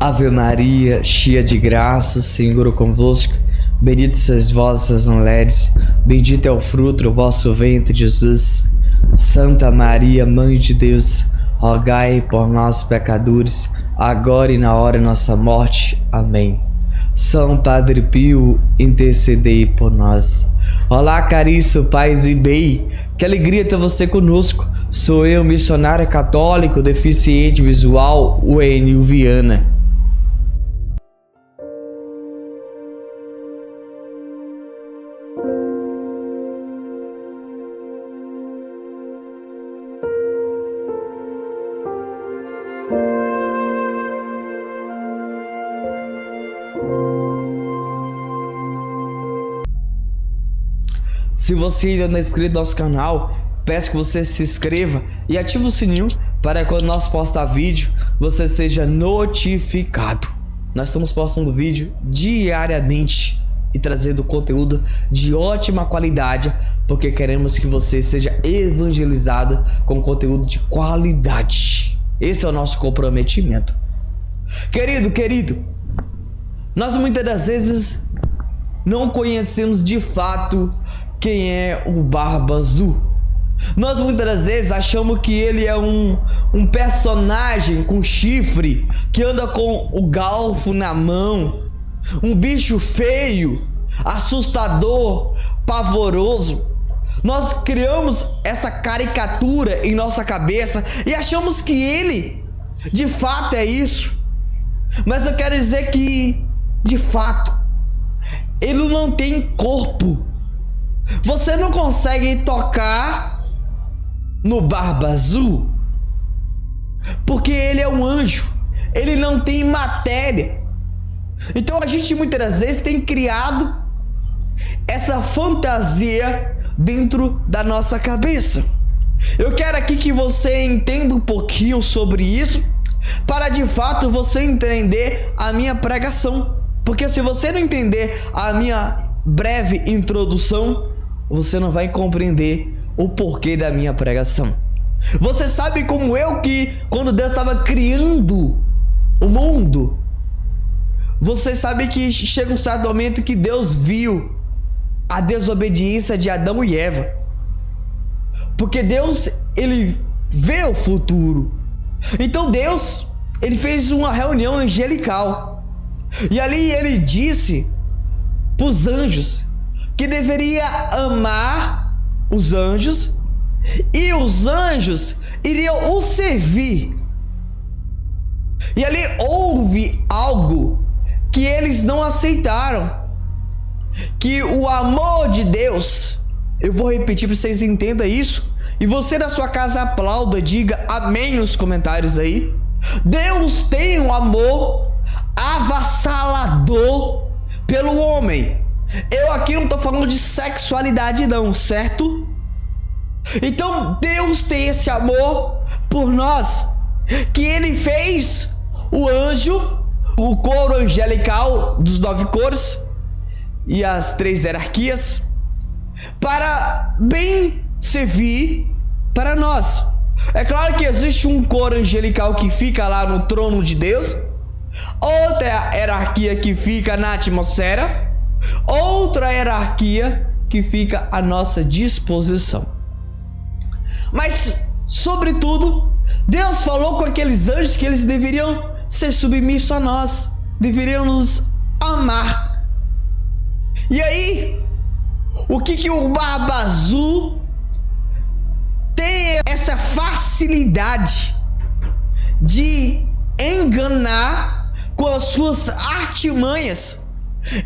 Ave Maria, cheia de graça, o Senhor é convosco. Bendita sois vós as mulheres, bendito é o fruto do vosso ventre, Jesus. Santa Maria, Mãe de Deus, rogai por nós pecadores, agora e na hora de nossa morte. Amém. São Padre Pio, intercedei por nós. Olá, caríssimo paz e bem, que alegria ter você conosco. Sou eu, missionário católico deficiente visual, o Enio Viana. Se você ainda não é inscrito no nosso canal, peço que você se inscreva e ative o sininho para quando nós postar vídeo, você seja notificado. Nós estamos postando vídeo diariamente e trazendo conteúdo de ótima qualidade, porque queremos que você seja evangelizado com conteúdo de qualidade. Esse é o nosso comprometimento. Querido, nós muitas das vezes não conhecemos de fato quem é o Barba Azul. Nós muitas das vezes achamos que ele é um personagem com chifre, que anda com o galfo na mão, um bicho feio, assustador, pavoroso. Nós criamos essa caricatura em nossa cabeça e achamos que ele de fato é isso. Mas eu quero dizer que de fato ele não tem corpo. Você não consegue tocar no Barba Azul porque ele é um anjo, ele não tem matéria. Então a gente muitas das vezes tem criado essa fantasia dentro da nossa cabeça. Eu quero aqui que você entenda um pouquinho sobre isso, para de fato você entender a minha pregação. Porque se você não entender a minha breve introdução, você não vai compreender o porquê da minha pregação. Você sabe como eu que quando Deus estava criando o mundo, você sabe que chega um certo momento que Deus viu a desobediência de Adão e Eva. Porque Deus, ele vê o futuro. Então Deus, ele fez uma reunião angelical. E ali ele disse para os anjos que deveria amar os anjos e os anjos iriam o servir. E ali houve algo que eles não aceitaram, que o amor de Deus, eu vou repetir para vocês entendam isso, e você na sua casa aplauda, diga amém nos comentários aí. Deus tem um amor avassalador pelo homem. Eu aqui não estou falando de sexualidade não, certo? Então Deus tem esse amor por nós, que ele fez o anjo, o coro angelical dos 9 cores e as 3 hierarquias, para bem servir para nós. É claro que existe um coro angelical que fica lá no trono de Deus, outra hierarquia que fica na atmosfera, outra hierarquia que fica à nossa disposição. Mas, sobretudo, Deus falou com aqueles anjos que eles deveriam ser submissos a nós, deveriam nos amar. E aí, o que o Barba Azul tem essa facilidade de enganar com as suas artimanhas?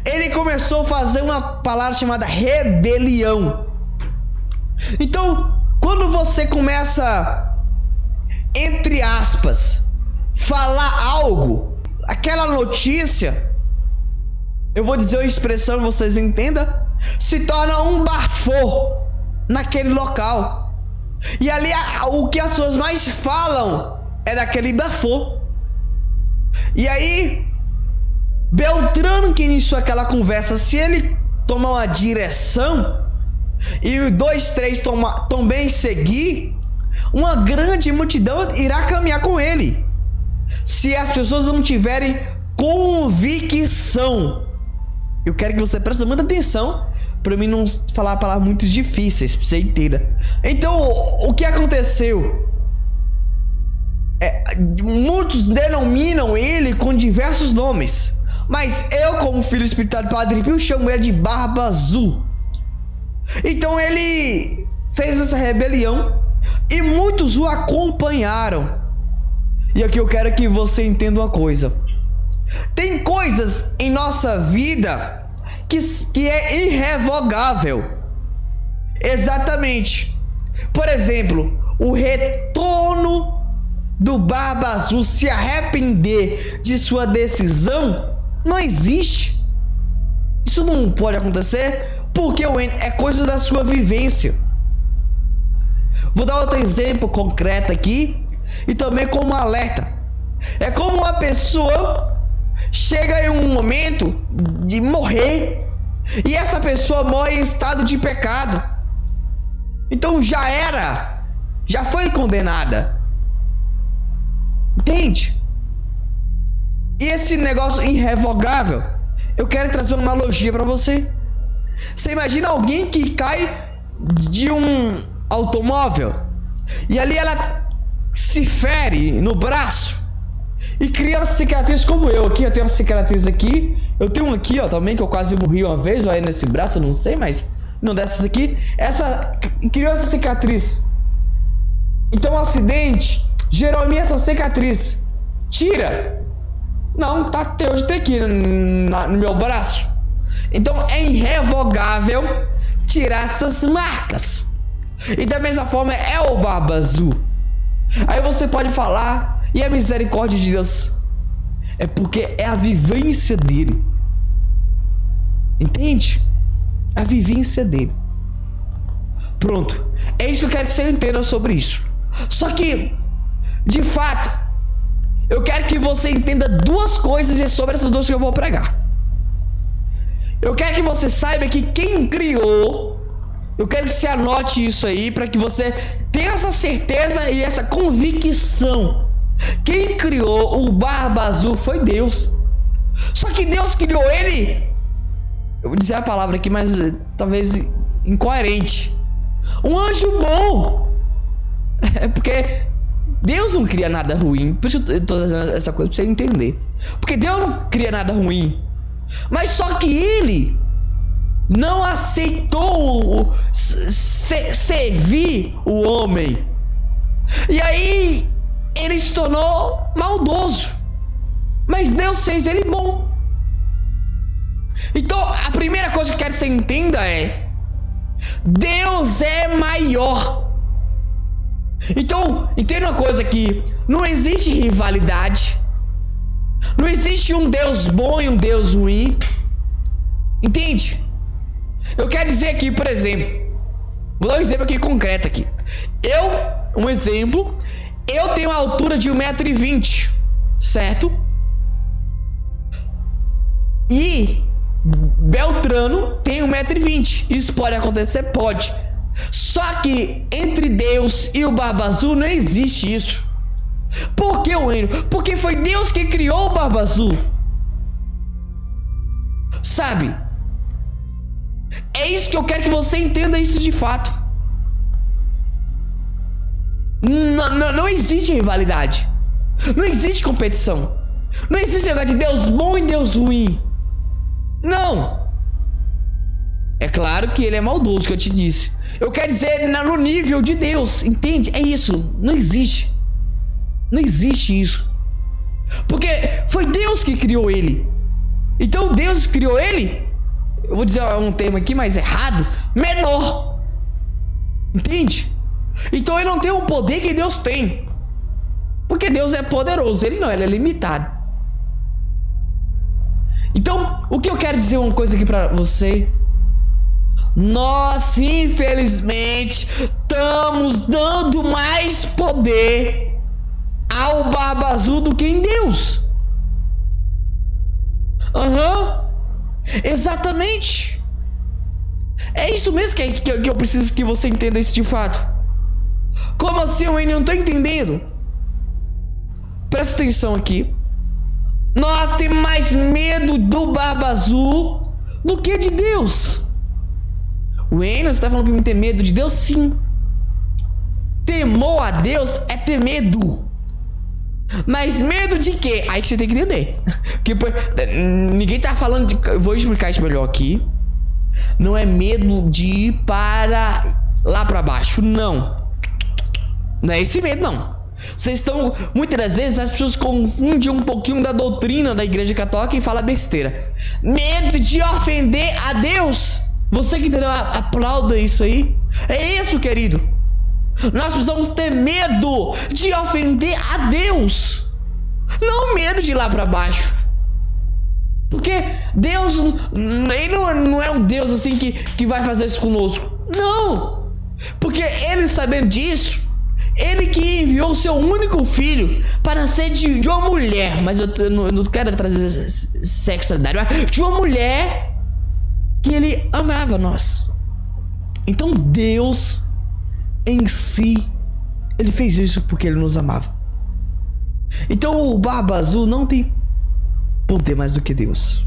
Ele começou a fazer uma palavra chamada rebelião. Então, quando você começa, entre aspas, falar algo, aquela notícia, eu vou dizer uma expressão que vocês entendam, se torna um bafô naquele local. E ali o que as pessoas mais falam é daquele bafô. E aí Beltrano, que iniciou aquela conversa, se ele tomar uma direção e 2, 3 também seguir, uma grande multidão irá caminhar com ele. se as pessoas não tiverem convicção. Eu quero que você preste muita atenção para mim não falar palavras muito difíceis, para você entender. Então, o que aconteceu? Muitos denominam ele com diversos nomes, mas eu, como filho espiritual do Padre Pio, chamo ele de Barba Azul. Então ele fez essa rebelião e muitos o acompanharam. E aqui eu quero que você entenda uma coisa. Tem coisas em nossa vida que é irrevogável. Exatamente. Por exemplo, o retorno do Barba Azul se arrepender de sua decisão não existe. Isso não pode acontecer porque é coisa da sua vivência. Vou dar outro exemplo concreto aqui e também como alerta. É como uma pessoa chega em um momento de morrer e essa pessoa morre em estado de pecado. Então já foi condenada. Entende? E esse negócio irrevogável, eu quero trazer uma analogia para você. Você imagina alguém que cai de um automóvel e ali ela se fere no braço e cria uma cicatriz como eu aqui. Eu tenho uma cicatriz aqui, eu tenho uma aqui, ó, também, que eu quase morri uma vez, ó, aí nesse braço, eu não sei, mas não dessas aqui. Essa criou essa cicatriz. Então um acidente gerou em mim essa cicatriz. Tira? Não, tá até hoje tem aqui no meu braço. Então é irrevogável tirar essas marcas. E da mesma forma é o Barba Azul. Aí você pode falar, e a misericórdia de Deus? É porque é a vivência dele. Entende? A vivência dele. Pronto. É isso que eu quero que você entenda sobre isso. Só que, de fato, eu quero que você entenda duas coisas, e é sobre essas duas que eu vou pregar. Eu quero que você saiba que quem criou, eu quero que você anote isso aí, para que você tenha essa certeza e essa convicção. Quem criou o Barba Azul foi Deus. Só que Deus criou ele, eu vou dizer a palavra aqui, mas talvez incoerente, um anjo bom. É porque Deus não cria nada ruim. Por isso eu tô dizendo essa coisa pra você entender. Porque Deus não cria nada ruim. Mas só que ele não aceitou servir o homem. E aí ele se tornou maldoso. Mas Deus fez ele bom. Então a primeira coisa que eu quero que você entenda é: Deus é maior. Então entenda uma coisa aqui: não existe rivalidade. Não existe um Deus bom e um Deus ruim. Entende? Eu quero dizer aqui, por exemplo, vou dar um exemplo aqui concreto aqui. Eu tenho a altura de 1,20 m, certo? E Beltrano tem 1,20 m. Isso pode acontecer? Pode. Só que entre Deus e o Barba Azul não existe isso. Por que, Wênio? Porque foi Deus que criou o Barba Azul. Sabe? É isso que eu quero que você entenda isso de fato. Não existe rivalidade. Não existe competição. Não existe negócio de Deus bom e Deus ruim. Não. É claro que ele é maldoso, que eu te disse. Eu quero dizer no nível de Deus. Entende? É isso. Não existe. Não existe isso. Porque foi Deus que criou ele. Então Deus criou ele, eu vou dizer um termo aqui mais errado, menor. Entende? Então ele não tem o poder que Deus tem. Porque Deus é poderoso, ele não, ele é limitado. Então, o que eu quero dizer uma coisa aqui pra você: nós, infelizmente, estamos dando mais poder ao Barba Azul do que em Deus. Exatamente. É isso mesmo que eu preciso que você entenda isso de fato. Como assim, eu não tô entendendo? Presta atenção aqui. Nós temos mais medo do Barba Azul do que de Deus. Wayne, você tá falando pra mim ter medo de Deus? Sim. Temor a Deus é ter medo. Mas medo de quê? Aí que você tem que entender. Porque ninguém tá falando de... Eu vou explicar isso melhor aqui. Não é medo de ir para lá para baixo, não. Não é esse medo, não. Vocês estão... Muitas das vezes as pessoas confundem um pouquinho da doutrina da Igreja Católica e falam besteira. Medo de ofender a Deus. Você que entendeu, aplauda isso aí. É isso, querido. Nós precisamos ter medo de ofender a Deus. Não medo de ir lá para baixo. Porque Deus, ele não é um Deus assim que vai fazer isso conosco. Não. Porque ele, sabendo disso, ele que enviou o seu único filho para nascer de uma mulher. Mas eu não quero trazer sexualidade, mas de uma mulher que ele amava nós. Então Deus em si, ele fez isso porque ele nos amava. Então o Barba Azul não tem poder mais do que Deus.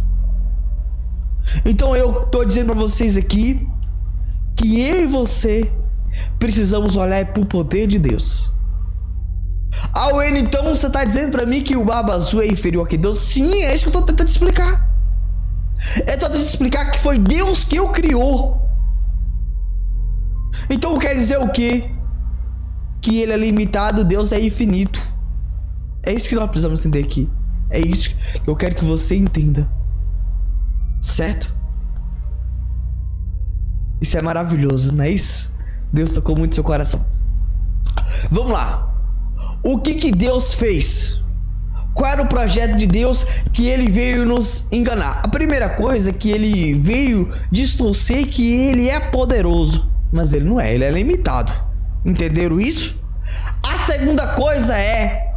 Então eu tô dizendo para vocês aqui que eu e você precisamos olhar pro poder de Deus. Wayne, então você tá dizendo para mim que o Barba Azul é inferior a que Deus? Sim, é isso que eu tô tentando explicar. Eu tô tentando explicar que foi Deus que o criou. Então quer dizer o quê? Que ele é limitado, Deus é infinito. É isso que nós precisamos entender aqui. É isso que eu quero que você entenda. Certo? Isso é maravilhoso, não é isso? Deus tocou muito seu coração. Vamos lá. O que Deus fez? Qual era o projeto de Deus que ele veio nos enganar? A primeira coisa é que ele veio distorcer que ele é poderoso. Mas ele não é, ele é limitado. Entenderam isso? A segunda coisa é: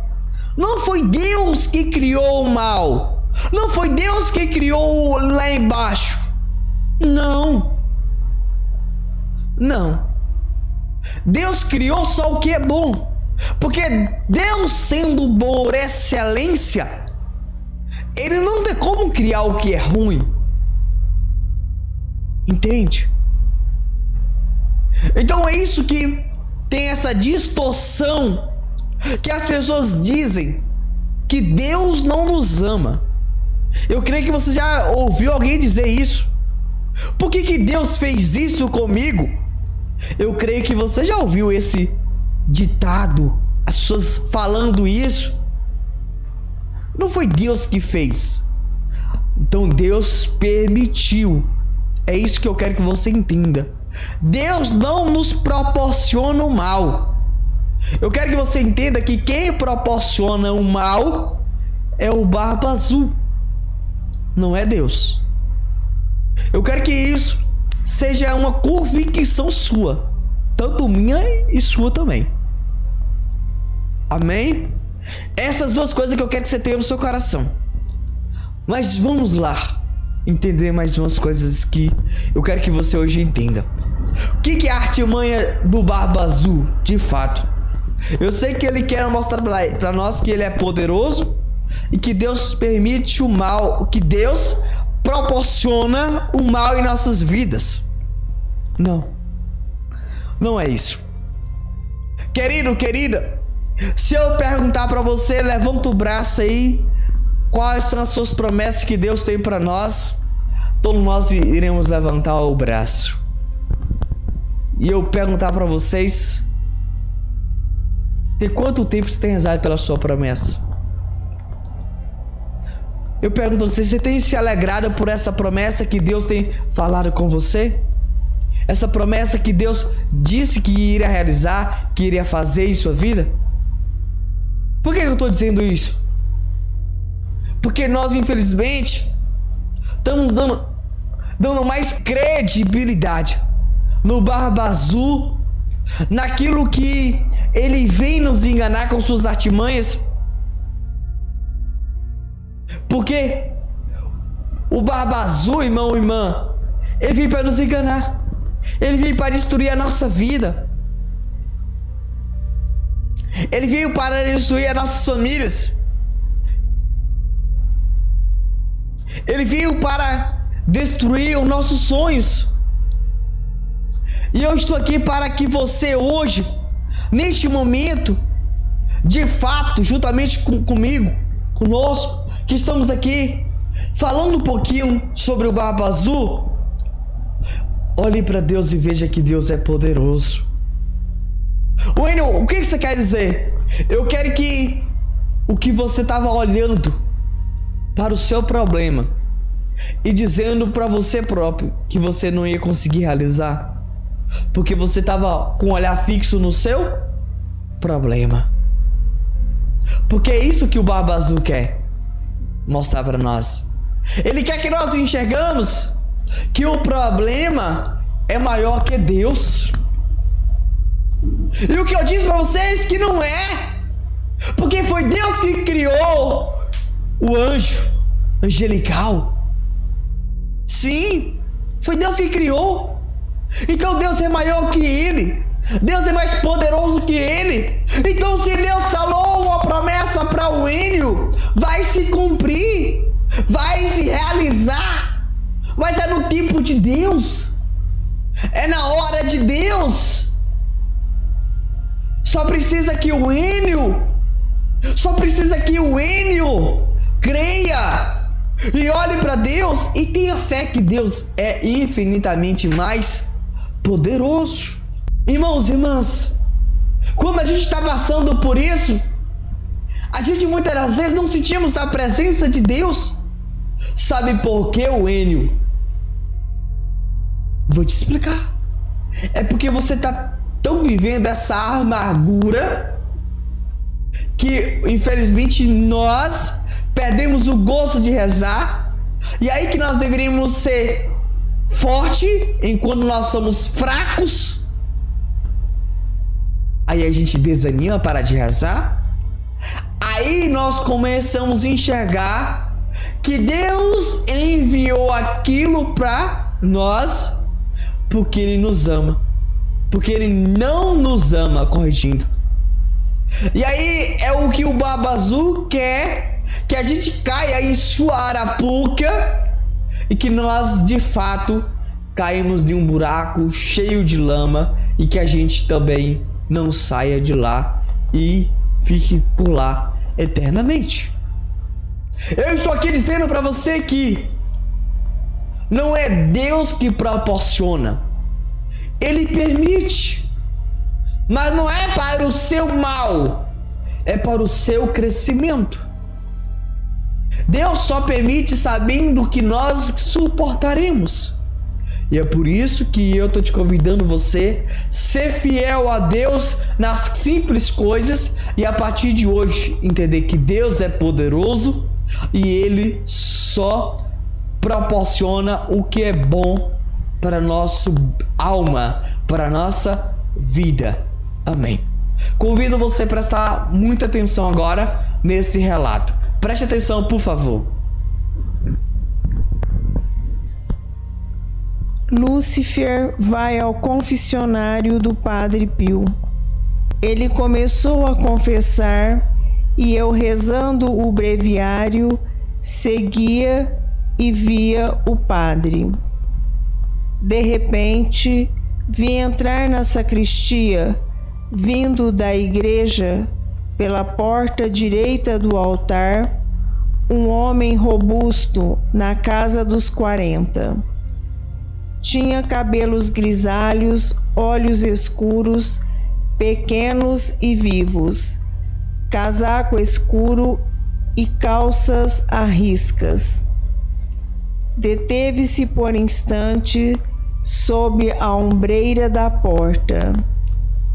não foi Deus que criou o mal. Não foi Deus que criou lá embaixo. Não. Não. Deus criou só o que é bom. Porque Deus, sendo bom por excelência, ele não tem como criar o que é ruim. Entende? Então é isso que tem essa distorção, que as pessoas dizem que Deus não nos ama. Eu creio que você já ouviu alguém dizer isso. Por que Deus fez isso comigo? Eu creio que você já ouviu esse ditado, as pessoas falando isso. Não foi Deus que fez. Então Deus permitiu. É isso que eu quero que você entenda. Deus não nos proporciona o mal. Eu quero que você entenda que quem proporciona o mal é o Barba Azul, não é Deus. Eu quero que isso seja uma convicção sua, tanto minha e sua também. Amém? Essas duas coisas que eu quero que você tenha no seu coração. Mas vamos lá entender mais umas coisas que eu quero que você hoje entenda. O que é a artimanha do Barba Azul, de fato? Eu sei que ele quer mostrar para nós que ele é poderoso e que Deus permite o mal, que Deus proporciona o mal em nossas vidas. Não. Não é isso. Querido, querida, se eu perguntar para você, levanta o braço aí, quais são as suas promessas que Deus tem para nós? Todos nós iremos levantar o braço. E eu perguntar para vocês, tem quanto tempo você tem rezado pela sua promessa? Eu pergunto a vocês, você tem se alegrado por essa promessa que Deus tem falado com você? Essa promessa que Deus disse que iria realizar, que iria fazer em sua vida? Por que eu estou dizendo isso? Porque nós, infelizmente, estamos dando mais credibilidade no Barba Azul, naquilo que ele vem nos enganar com suas artimanhas. Porque o Barba Azul, irmão e irmã, ele vem para nos enganar. Ele veio para destruir a nossa vida. Ele veio para destruir as nossas famílias. Ele veio para destruir os nossos sonhos. E eu estou aqui para que você hoje, neste momento, de fato, juntamente comigo, conosco, que estamos aqui, falando um pouquinho sobre o Barba Azul, olhe para Deus e veja que Deus é poderoso. Wendel, o que você quer dizer? Eu quero que o que você estava olhando para o seu problema e dizendo para você próprio que você não ia conseguir realizar, porque você estava com o olhar fixo no seu problema. Porque é isso que o Barba Azul quer mostrar para nós. Ele quer que nós enxergamos que o problema é maior que Deus. E o que eu disse para vocês que não é, porque foi Deus que criou o anjo angelical. Sim, foi Deus que criou. Então Deus é maior que ele. Deus é mais poderoso que ele. Então se Deus falou uma promessa para o Wendel, vai se cumprir, vai se realizar. Mas é no tempo de Deus, é na hora de Deus. Só precisa que o Wendel creia e olhe para Deus e tenha fé que Deus é infinitamente mais poderoso. Irmãos e irmãs, quando a gente está passando por isso, a gente muitas das vezes não sentimos a presença de Deus. Sabe por quê, Wendel? Vou te explicar. É porque você está tão vivendo essa amargura que infelizmente nós perdemos o gosto de rezar. E aí que nós deveríamos ser forte enquanto nós somos fracos. Aí a gente desanima para de rezar. Aí nós começamos a enxergar que Deus enviou aquilo para nós porque Ele nos ama, porque Ele não nos ama, corrigindo. E aí é o que o Barba Azul quer, que a gente caia em sua arapuca e que nós de fato caímos de um buraco cheio de lama e que a gente também não saia de lá e fique por lá eternamente. Eu estou aqui dizendo para você que não é Deus que proporciona, Ele permite, mas não é para o seu mal, é para o seu crescimento. Deus só permite sabendo que nós suportaremos. E é por isso que eu estou te convidando você a ser fiel a Deus nas simples coisas e a partir de hoje entender que Deus é poderoso e Ele só proporciona o que é bom para a nossa alma, para a nossa vida. Amém. Convido você a prestar muita atenção agora nesse relato. Preste atenção, por favor. Lúcifer vai ao confessionário do Padre Pio. Ele começou a confessar e eu, rezando o breviário, seguia e via o padre. De repente, vi entrar na sacristia, vindo da igreja, pela porta direita do altar, um homem robusto na casa dos 40. Tinha cabelos grisalhos, olhos escuros, pequenos e vivos, casaco escuro e calças a riscas. Deteve-se por instante sob a ombreira da porta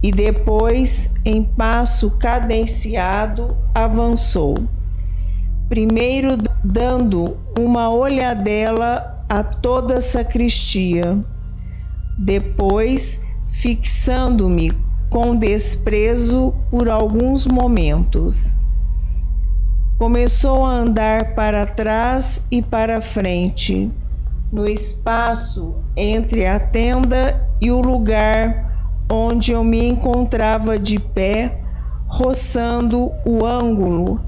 e depois, em passo cadenciado, avançou. Primeiro dando uma olhadela a toda a sacristia, depois fixando-me com desprezo por alguns momentos. Começou a andar para trás e para frente, no espaço entre a tenda e o lugar onde eu me encontrava de pé, roçando o ângulo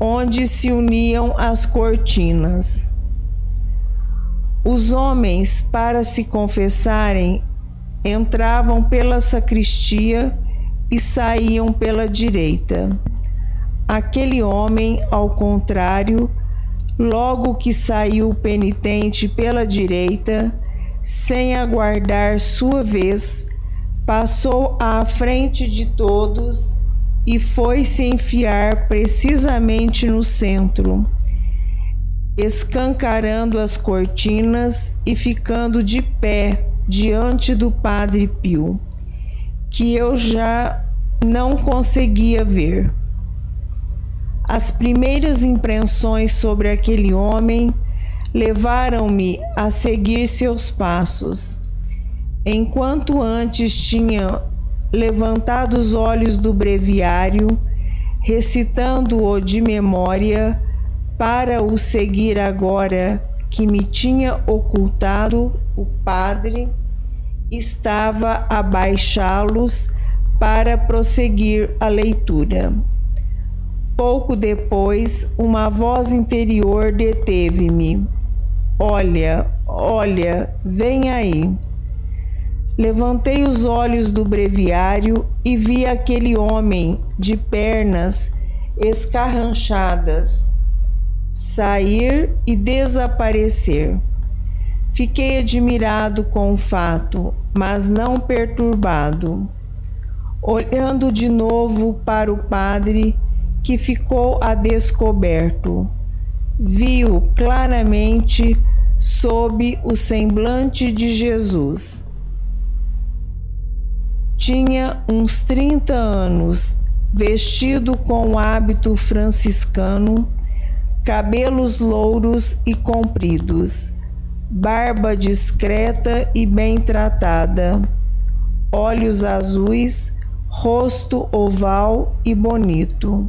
onde se uniam as cortinas. Os homens, para se confessarem, entravam pela sacristia e saíam pela direita. Aquele homem, ao contrário, logo que saiu penitente pela direita, sem aguardar sua vez, passou à frente de todos e foi se enfiar precisamente no centro, escancarando as cortinas e ficando de pé diante do Padre Pio, que eu já não conseguia ver. As primeiras impressões sobre aquele homem levaram-me a seguir seus passos. Enquanto antes tinha levantado os olhos do breviário, recitando-o de memória, para o seguir agora que me tinha ocultado, o padre estava a baixá-los para prosseguir a leitura. Pouco depois, uma voz interior deteve-me. Olha, vem aí. Levantei os olhos do breviário e vi aquele homem de pernas escarranchadas sair e desaparecer. Fiquei admirado com o fato, mas não perturbado. Olhando de novo para o padre, que ficou a descoberto, vi-o claramente sob o semblante de Jesus. Tinha uns 30 anos, vestido com hábito franciscano, cabelos louros e compridos, barba discreta e bem tratada, olhos azuis, rosto oval e bonito.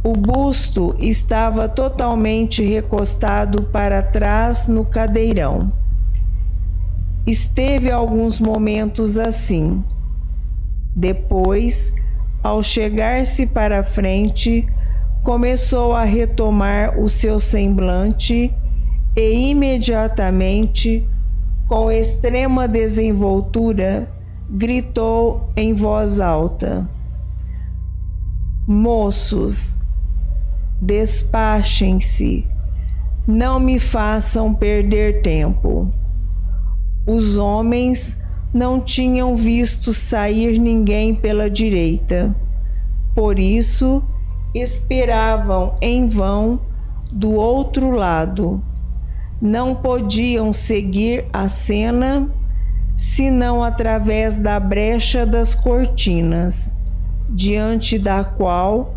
O busto estava totalmente recostado para trás no cadeirão. Esteve alguns momentos assim. Depois, ao chegar-se para a frente, começou a retomar o seu semblante e imediatamente, com extrema desenvoltura, gritou em voz alta: Moços, despachem-se, não me façam perder tempo. Os homens não tinham visto sair ninguém pela direita, por isso esperavam em vão do outro lado. Não podiam seguir a cena senão através da brecha das cortinas, diante da qual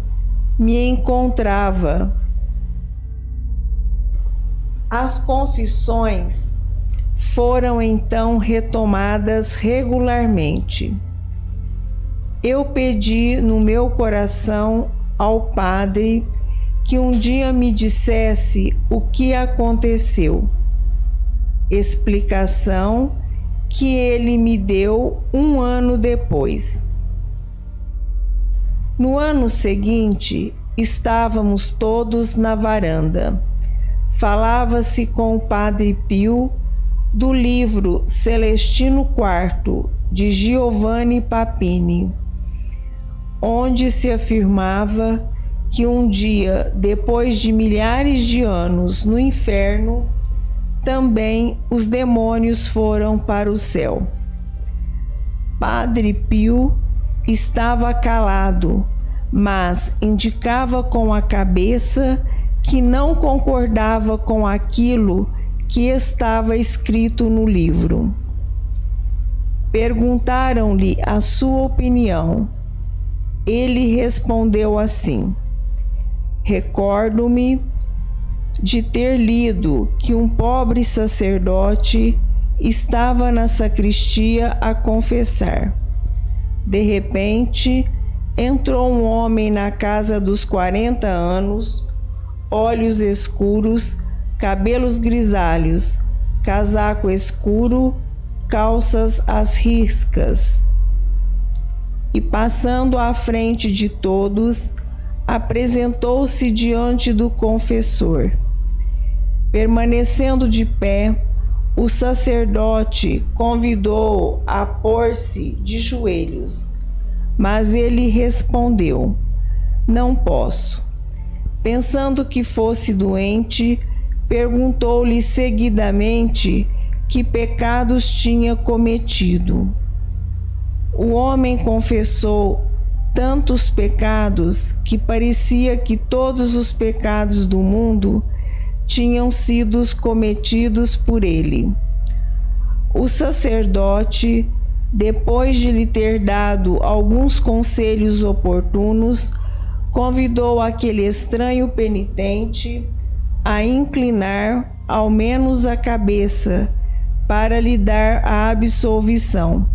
me encontrava. As confissões foram então retomadas regularmente. Eu pedi no meu coração ao padre que um dia me dissesse o que aconteceu. Explicação que ele me deu um ano depois. No ano seguinte, estávamos todos na varanda. Falava-se com o Padre Pio do livro Celestino IV, de Giovanni Papini, onde se afirmava que um dia, depois de milhares de anos no inferno, também os demônios foram para o céu. Padre Pio estava calado, mas indicava com a cabeça que não concordava com aquilo que estava escrito no livro. Perguntaram-lhe a sua opinião. Ele respondeu assim: recordo-me de ter lido que um pobre sacerdote estava na sacristia a confessar. De repente, entrou um homem na casa dos 40 anos, olhos escuros, cabelos grisalhos, casaco escuro, calças às riscas. E passando à frente de todos, apresentou-se diante do confessor. Permanecendo de pé, o sacerdote convidou-o a pôr-se de joelhos, mas ele respondeu: não posso. Pensando que fosse doente, perguntou-lhe seguidamente que pecados tinha cometido. O homem confessou tantos pecados que parecia que todos os pecados do mundo tinham sido cometidos por ele. O sacerdote, depois de lhe ter dado alguns conselhos oportunos, convidou aquele estranho penitente a inclinar ao menos a cabeça para lhe dar a absolvição.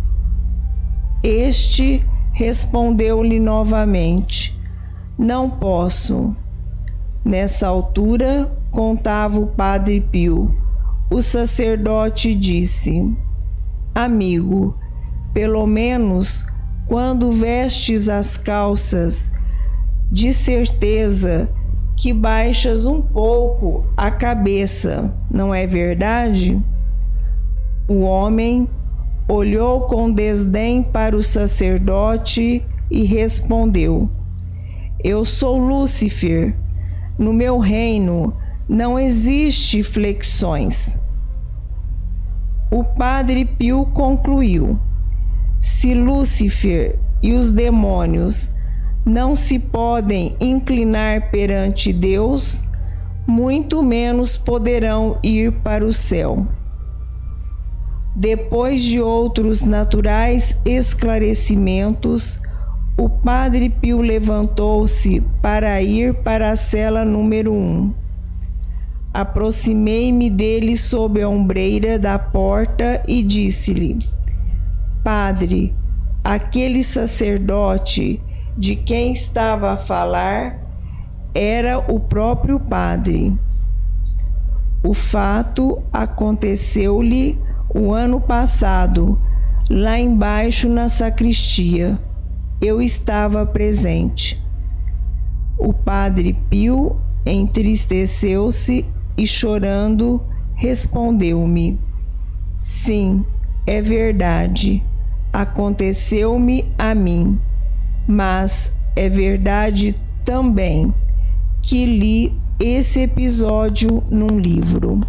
Este respondeu-lhe novamente: não posso. Nessa altura, contava o Padre Pio, o sacerdote disse: amigo, pelo menos quando vestes as calças, de certeza que baixas um pouco a cabeça, não é verdade? O homem olhou com desdém para o sacerdote e respondeu: eu sou Lúcifer. No meu reino não existe flexões. O Padre Pio concluiu: se Lúcifer e os demônios não se podem inclinar perante Deus, muito menos poderão ir para o céu. Depois de outros naturais esclarecimentos, o Padre Pio levantou-se para ir para a cela número 1. Aproximei-me dele sob a ombreira da porta e disse-lhe: Padre, aquele sacerdote de quem estava a falar era o próprio padre. O fato aconteceu-lhe o ano passado, lá embaixo na sacristia. Eu estava presente. O Padre Pio entristeceu-se e, chorando, respondeu-me: sim, é verdade, aconteceu-me a mim, mas é verdade também que li esse episódio num livro.